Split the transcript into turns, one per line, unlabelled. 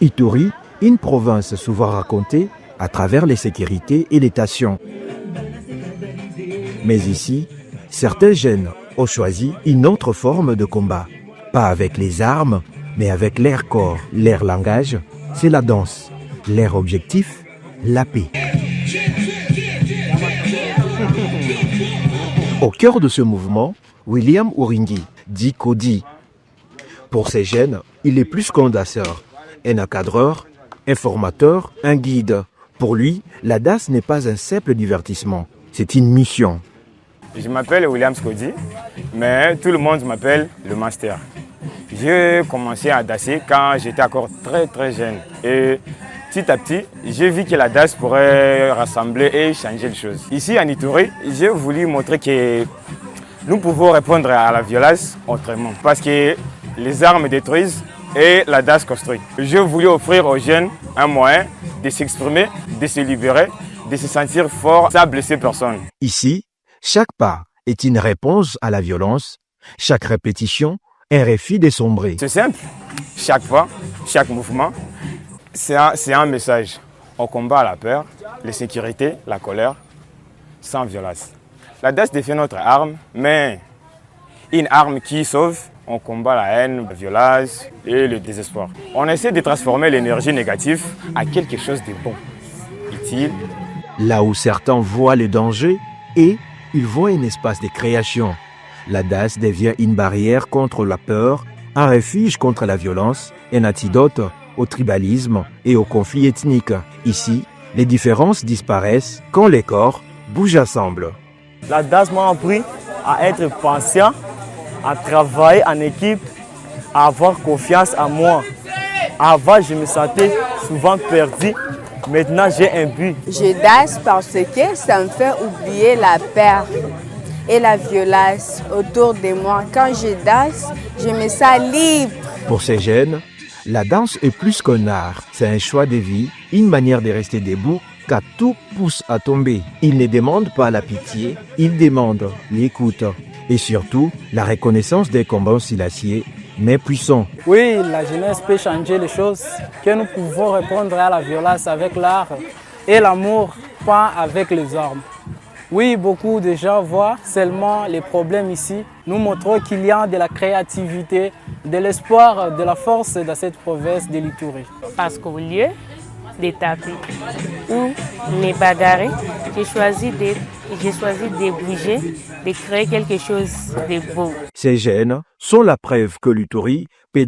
Ituri, une province souvent racontée à travers les sécurités et les tensions. Mais ici, certains jeunes ont choisi une autre forme de combat. Pas avec les armes, mais avec leur corps. Leur langage, c'est la danse. Leur objectif, la paix. Au cœur de ce mouvement, William Uringi, dit Kodi. Pour ces jeunes, il est plus qu'un danseur, un encadreur, un formateur, un guide. Pour lui, la danse n'est pas un simple divertissement, c'est une mission.
Je m'appelle William Kodi, mais tout le monde m'appelle le master. J'ai commencé à danser quand j'étais encore très jeune. Et petit à petit, j'ai vu que la danse pourrait rassembler et changer les choses. Ici en Ituri, j'ai voulu montrer que nous pouvons répondre à la violence autrement. Parce que les armes détruisent et la danse construit. J'ai voulu offrir aux jeunes un moyen de s'exprimer, de se libérer, de se sentir fort sans blesser personne.
Ici, chaque pas est une réponse à la violence, chaque répétition, un refus de sombrer.
C'est simple, chaque pas, chaque mouvement, c'est un message. On combat la peur, l'insécurité, la colère, sans violence. La danse devient notre arme, mais une arme qui sauve. On combat la haine, la violence et le désespoir. On essaie de transformer l'énergie négative à quelque chose de bon, utile.
Là où certains voient le danger, et ils voient un espace de création. La danse devient une barrière contre la peur, un refuge contre la violence, un antidote au tribalisme et au conflit ethnique. Ici, les différences disparaissent quand les corps bougent ensemble.
La danse m'a appris à être patient, à travailler en équipe, à avoir confiance en moi. Avant, je me sentais souvent perdu. Maintenant, j'ai un but.
Je danse parce que ça me fait oublier la peur et la violence autour de moi. Quand je danse, je me sens libre.
Pour ces jeunes, la danse est plus qu'un art. C'est un choix de vie, une manière de rester debout car tout pousse à tomber. Ils ne demandent pas la pitié, ils demandent l'écoute. Et surtout, la reconnaissance des combats silencieux, mais puissants.
Oui, la jeunesse peut changer les choses, que nous pouvons répondre à la violence avec l'art et l'amour, pas avec les armes. Oui, beaucoup de gens voient seulement les problèmes ici. Nous montrons qu'il y a de la créativité, de l'espoir, de la force dans cette province de l'Ituri.
Parce qu'au lieu de taper ou me bagarrer, j'ai choisi de bouger, de créer quelque chose de beau.
Ces jeunes sont la preuve que l'Ituri peut